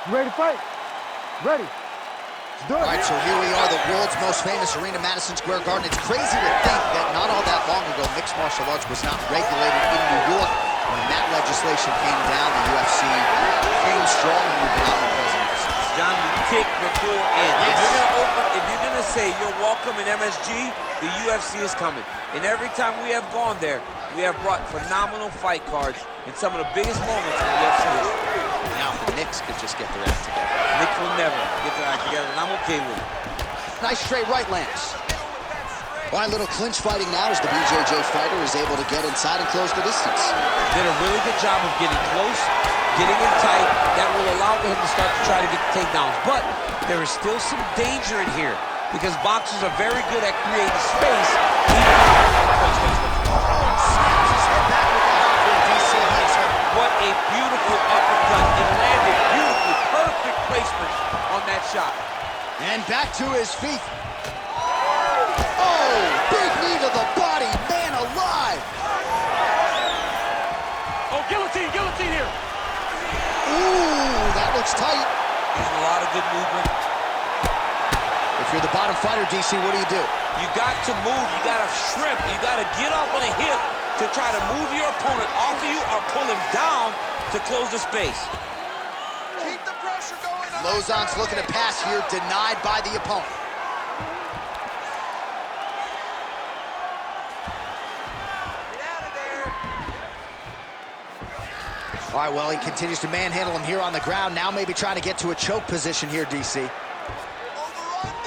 You ready to fight? Ready. Let's do it. All right, so here we are, the world's most famous arena, Madison Square Garden. It's crazy to think that not all that long ago, mixed martial arts was not regulated in New York. When that legislation came down, the UFC came strong and we've been out in presidents. John, you kick before end. Yes. If you're gonna say you're welcome in MSG, the UFC is coming. And every time we have gone there, we have brought phenomenal fight cards in some of the biggest moments in the UFC history. Now, if the Knicks could just get their act together. Knicks will never get their act together, and I'm okay with it. Nice straight right lands. All right, little clinch fighting now as the BJJ fighter is able to get inside and close the distance. Did a really good job of getting close, getting in tight. That will allow him to start to try to get the takedowns. But there is still some danger in here because boxers are very good at creating space. What a beautiful uppercut. It landed beautifully. Perfect placement on that shot. And back to his feet. Oh, big knee to the body, man alive. Oh, guillotine here. Ooh, that looks tight. Using a lot of good movement. If you're the bottom fighter, DC, what do? You got to move, you got to shrimp, you got to get up on a hip to try to move your opponent off of you or pull him down to close the space. Keep the pressure going. Lauzon's looking to pass here, denied by the opponent. All right, well, he continues to manhandle him here on the ground. Now maybe trying to get to a choke position here, DC.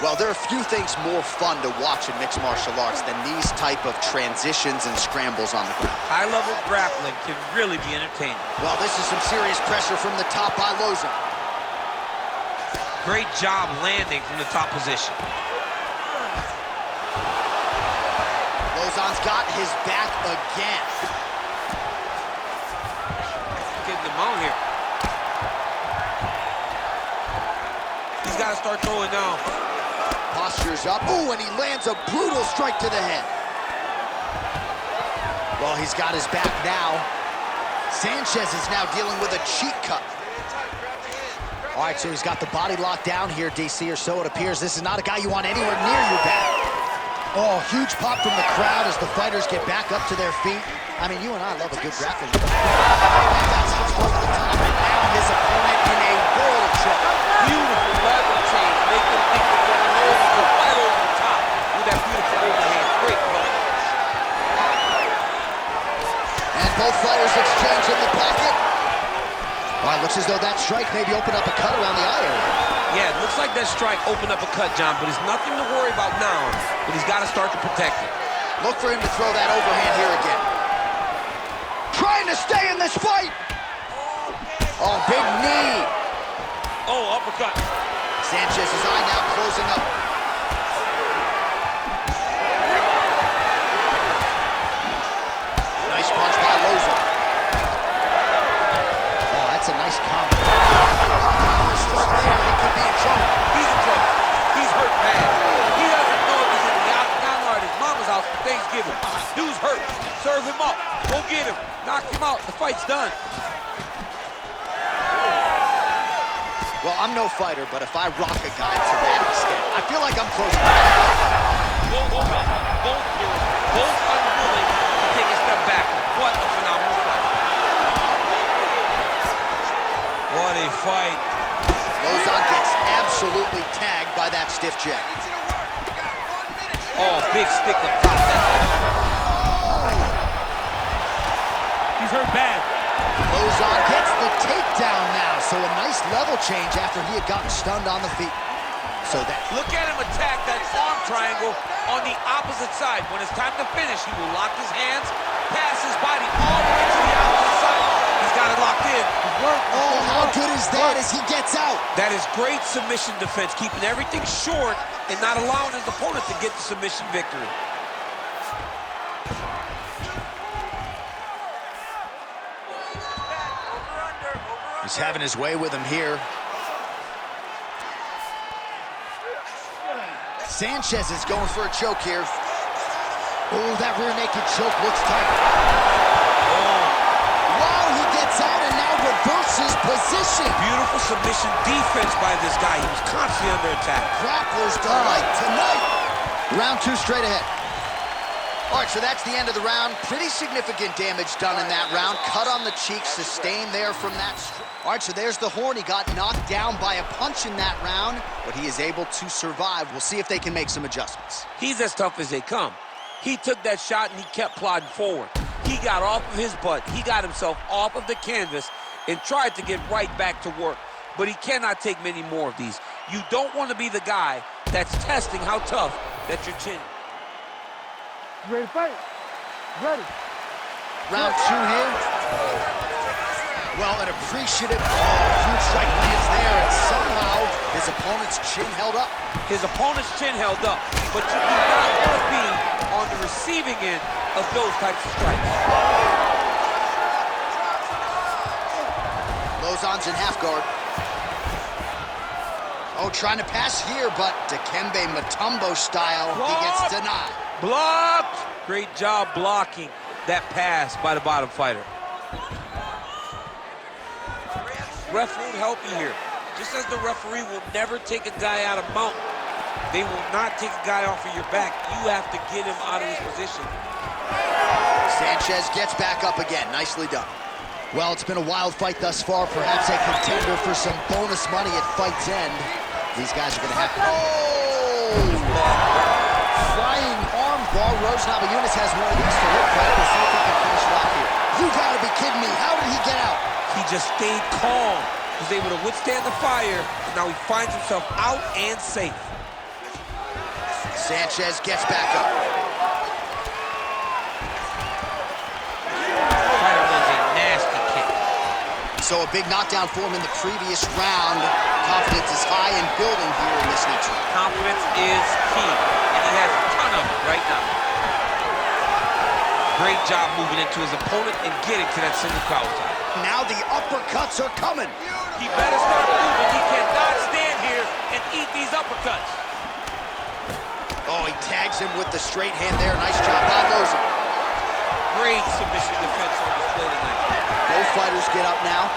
Well, there are few things more fun to watch in mixed martial arts than these type of transitions and scrambles on the ground. High-level grappling can really be entertaining. Well, this is some serious pressure from the top by Lauzon. Great job landing from the top position. Lauzon's got his back again. Getting him out here. He's got to start throwing down. Posture's up. Ooh, and he lands a brutal strike to the head. Well, he's got his back now. Sanchez is now dealing with a cheek cut. All right, so he's got the body locked down here, DC, or so it appears. This is not a guy you want anywhere near your back. Oh, huge pop from the crowd as the fighters get back up to their feet. I mean, you and I love a good grappling. That's over the top, and now his opponent in a world of trouble. Beautiful level change. Make them think they're going to go right over the top with that beautiful overhand. Great play. And both fighters exchange in the pocket. All right, looks as though that strike maybe opened up a cut around the eye area. Yeah, it looks like that strike opened up a cut, John, but it's nothing to worry about now, but he's got to start to protect it. Look for him to throw that overhand here again. Trying to stay in this fight. Oh, big knee. Oh, uppercut. Sanchez's eye now closing up. Nice punch by Lauzon. Oh, that's a nice combo. He could be in trouble. He's in trouble. He's hurt bad. He doesn't know if he's in the octagon or at his mama's house for Thanksgiving. Dude's hurt. Serve him up. Go get him. Knock him out. The fight's done. Well, I'm no fighter, but if I rock a guy to that extent, I feel like I'm close. Both unwilling to take a step back. What a phenomenal fight. What a fight. Lauzon gets absolutely tagged by that stiff jab. Oh, big stick up top. He's hurt bad. Lauzon gets the takedown now, so a nice level change after he had gotten stunned on the feet. So that... Look at him attack that arm triangle on the opposite side. When it's time to finish, he will lock his hands, pass his body all the way to the opposite side. He's got it locked in. Oh, how good is that as he gets out? That is great submission defense, keeping everything short and not allowing his opponent to get the submission victory. He's having his way with him here. Sanchez is going for a choke here. Oh, that rear naked choke looks tight. Oh. Wow, he gets out and now reverses position. Beautiful submission defense by this guy. He was constantly under attack. Grappler's delight tonight. Round 2 straight ahead. All right, so that's the end of the round. Pretty significant damage done in that round. Cut on the cheek, sustained there from that. All right, so there's the horn. He got knocked down by a punch in that round, but he is able to survive. We'll see if they can make some adjustments. He's as tough as they come. He took that shot and he kept plodding forward. He got off of his butt. He got himself off of the canvas and tried to get right back to work. But he cannot take many more of these. You don't want to be the guy that's testing how tough that your chin. You ready to fight? Ready. Round 2 here. Well, an appreciative huge strike lands there, and somehow his opponent's chin held up. His opponent's chin held up, but you do not want to be on the receiving end of those types of strikes. Lauzon's in half guard. Oh, trying to pass here, but Dikembe Mutombo style, he gets denied. Blocked! Great job blocking that pass by the bottom fighter. Ref won't help you here. Just as the referee will never take a guy out of mount, they will not take a guy off of your back. You have to get him out of his position. Sanchez gets back up again. Nicely done. Well, it's been a wild fight thus far. Perhaps a contender for some bonus money at fight's end. These guys are going to have to... Oh! Flying arm bar. Rose Namajunas has one of these to look for. We'll see if he can finish it off here. You got to be kidding me. How did he get out? He just stayed calm. He was able to withstand the fire. Now he finds himself out and safe. Sanchez gets back up. Fighter lands a nasty kick. So a big knockdown for him in the previous round. Confidence is high and building here in this next round. Confidence is key, and he has a ton of it right now. Great job moving into his opponent and getting to that single collar tie. Now the uppercuts are coming. He better start moving. He cannot stand here and eat these uppercuts. Oh, he tags him with the straight hand there. Nice job by Lauzon. Great submission defense on display tonight. Both fighters get up now.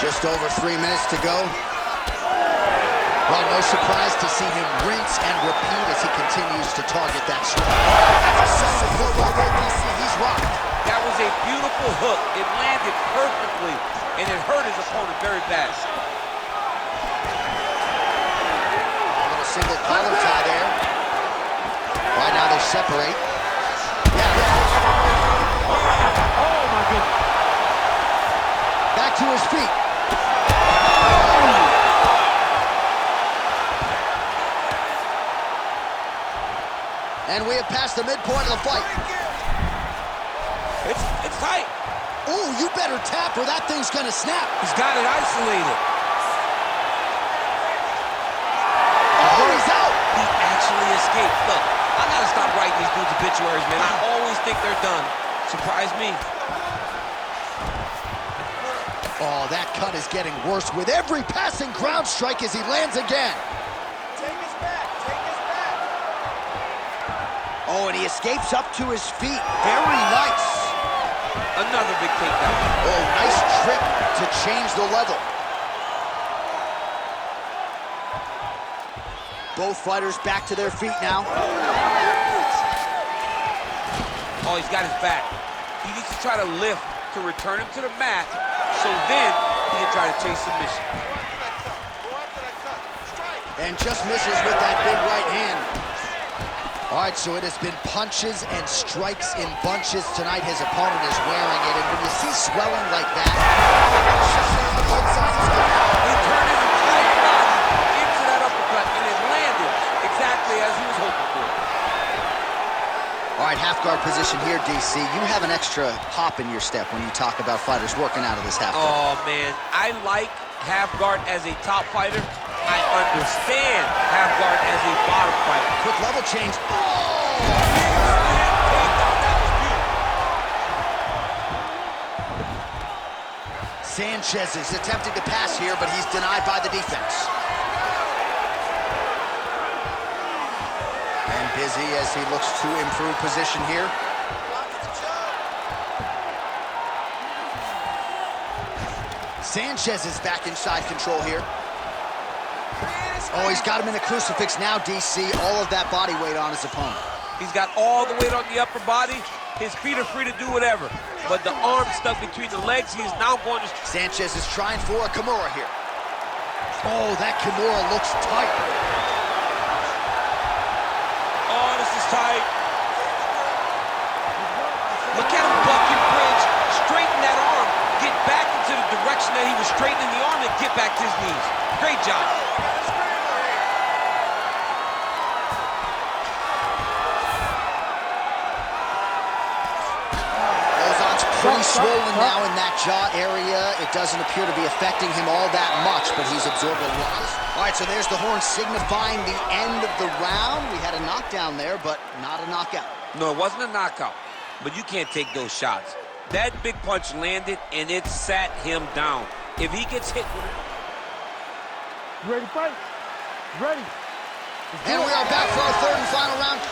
Just over 3 minutes to go. Well, no surprise to see him rinse and repeat as he continues to target that strike. That's a solid hook right there, DC. He's rocked. That was a beautiful hook. It landed perfectly, and it hurt his opponent very bad. A little single collar tie there. Right now they separate. Yeah. Oh, my goodness. Back to his feet. And we have passed the midpoint of the fight. It's tight. Ooh, you better tap or that thing's gonna snap. He's got it isolated. Oh, he's out. He actually escaped. Look, I gotta stop writing these dudes obituaries, man. I always think they're done. Surprise me. Oh, that cut is getting worse with every passing ground strike as he lands again. Take his back. Take his back. Oh, and he escapes up to his feet. Very nice. Another big takedown. Oh, nice trip to change the level. Both fighters back to their feet now. Oh, he's got his back. He needs to try to lift to return him to the mat, so then he can try to chase submission. And just misses with that big right hand. All right, so it has been punches and strikes in bunches tonight. His opponent is wearing it, and when you see swelling like that, He turned his entire body into that uppercut, and it landed exactly as he was hoping for. all right, half guard position here, DC. You have an extra hop in your step when you talk about fighters working out of this half guard. Oh, man, I like half guard as a top fighter. I understand half guard as a bottom fighter. Quick level change. Sanchez is attempting to pass here, but he's denied by the defense. And busy as he looks to improve position here. Sanchez is back inside control here. Oh, he's got him in a crucifix now, DC. All of that body weight on his opponent. He's got all the weight on the upper body. His feet are free to do whatever. But the arm stuck between the legs, he is now going to... Sanchez is trying for a Kimura here. Oh, that Kimura looks tight. Oh, this is tight. Look at him buck and bridge. Straighten that arm. Get back into the direction that he was straightening the arm and get back to his knees. Great job. Lauzon's pretty swollen now in that jaw area. It doesn't appear to be affecting him all that much, but he's absorbed a lot. All right, so there's the horn signifying the end of the round. We had a knockdown there, but not a knockout. No, it wasn't a knockout, but you can't take those shots. That big punch landed, and it sat him down. If he gets hit with it... You ready to fight? Ready. And we are back for our third and final round.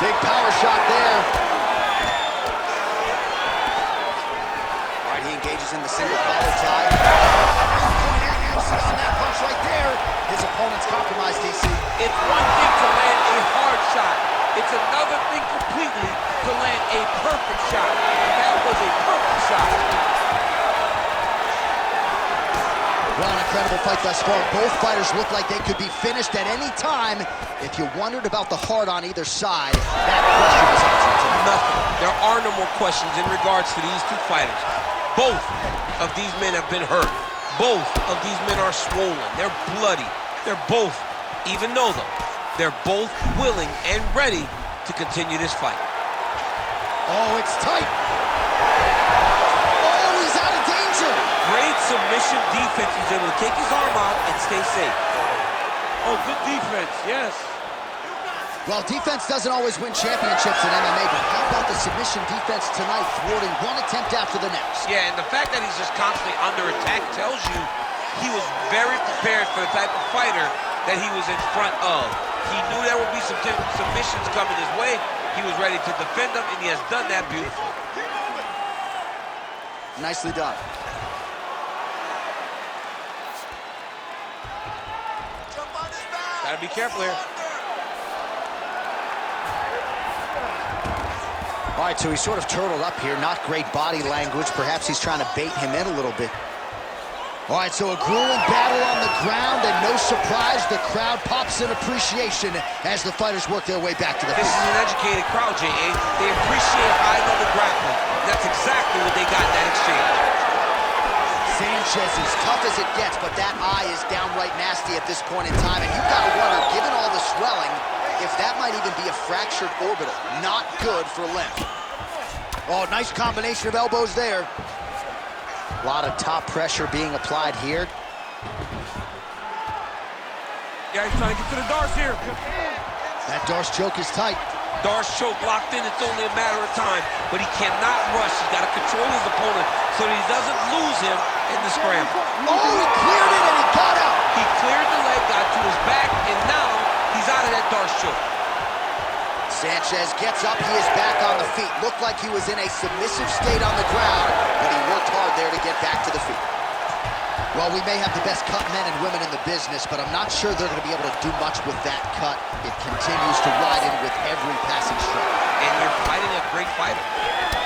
Big power shot there. All right, he engages in the single collar tie. On that punch right there. His opponent's compromised, DC. It's one thing to land a hard shot. It's another thing completely to land a perfect shot. And that was a perfect shot. Well, an incredible fight thus far. Both fighters look like they could be finished at any time. If you wondered about the heart on either side, that question is answered tonight. Nothing. There are no more questions in regards to these two fighters. Both of these men have been hurt. Both of these men are swollen. They're bloody. They're both, even though they're both willing and ready to continue this fight. Oh, it's tight. Oh, he's out of danger. Great submission defense. He's able to take his arm out and stay safe. Oh, good defense, yes. Well, defense doesn't always win championships in MMA, but how about the submission defense tonight, thwarting one attempt after the next? Yeah, and the fact that he's just constantly under attack tells you he was very prepared for the type of fighter that he was in front of. He knew there would be some submissions coming his way. He was ready to defend them, and he has done that beautifully. Nicely done. Gotta be careful here. All right, so he's sort of turtled up here. Not great body language. Perhaps he's trying to bait him in a little bit. All right, so a grueling battle on the ground, and no surprise, the crowd pops in appreciation as the fighters work their way back to the This feet. is an educated crowd, J.A. They appreciate high-level grappling. That's exactly what they got in that exchange. Sanchez is tough as it gets, but that eye is downright nasty at this point in time, and you've got to wonder, given all the swelling, if that might even be a fractured orbital. Not good for Lim. Oh, nice combination of elbows there. A lot of top pressure being applied here. Yeah, he's trying to get to the Darce here. That Darce choke is tight. Darce choke locked in, it's only a matter of time, but he cannot rush. He's got to control his opponent so that he doesn't lose him in the scramble. Oh, he cleared it and he got out. He cleared the leg, got to his back, and now he's out of that Darce choke. Sanchez gets up, he is back on the feet. Looked like he was in a submissive state on the ground, but he worked hard there to get back to the feet. Well, we may have the best cut men and women in the business, but I'm not sure they're going to be able to do much with that cut. It continues to ride in with every passing strike. And you're fighting a great fighter.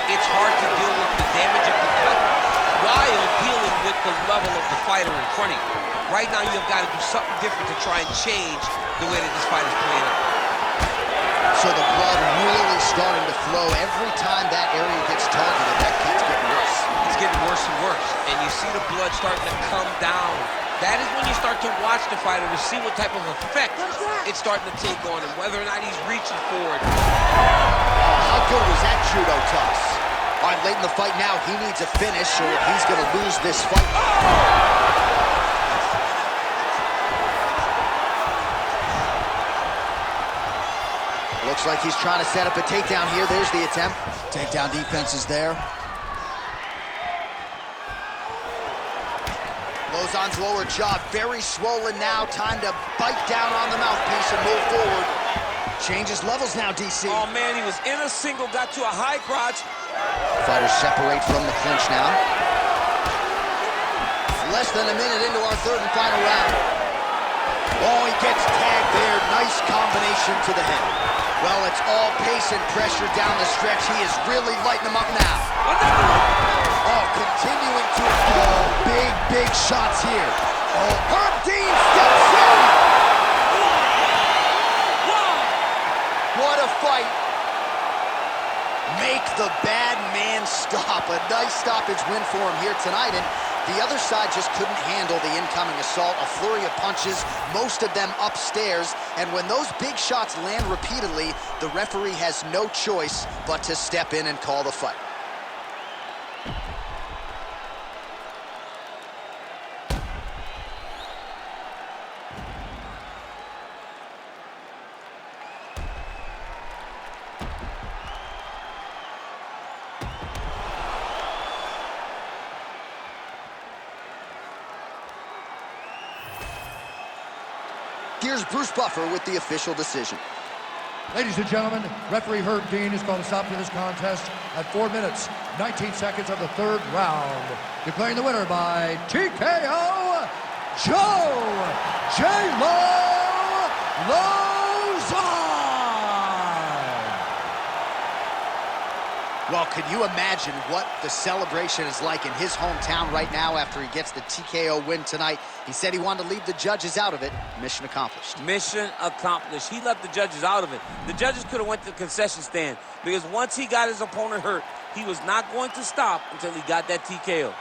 It's hard to deal with the damage of the cut while dealing with the level of the fighter in front of you. Right now, you've got to do something different to try and change the way that this fight is playing out. So the blood really starting to flow. Every time that area gets targeted, that cut's getting worse. It's getting worse and worse, and you see the blood starting to come down. That is when you start to watch the fighter to see what type of effect it's starting to take on him, whether or not he's reaching forward. How good was that judo toss? All right, late in the fight now, he needs a finish, or he's going to lose this fight. Looks like he's trying to set up a takedown here. There's the attempt. Takedown defense is there. Lauzon's lower jaw very swollen now. Time to bite down on the mouthpiece and move forward. Changes levels now, DC. Oh, man, he was in a single, got to a high crotch. Fighters separate from the clinch now. Less than a minute into our third and final round. Oh, he gets tagged there. Nice combination to the head. Well, it's all pace and pressure down the stretch. He is really lighting them up now. Oh, continuing to big shots here. Oh, Herb Dean steps in. What a fight. Make the bad man stop. A nice stoppage win for him here tonight, and the other side just couldn't handle the incoming assault. A flurry of punches, most of them upstairs, and when those big shots land repeatedly, the referee has no choice but to step in and call the fight. Here's Bruce Buffer with the official decision. Ladies and gentlemen, referee Herb Dean has called a stop to this contest at 4 minutes, 19 seconds of the third round. Declaring the winner by TKO, Joe J-Lo Lauzon! Well, could you imagine what the celebration is like in his hometown right now after he gets the TKO win tonight? He said he wanted to leave the judges out of it. Mission accomplished. Mission accomplished. He left the judges out of it. The judges could have went to the concession stand because once he got his opponent hurt, he was not going to stop until he got that TKO.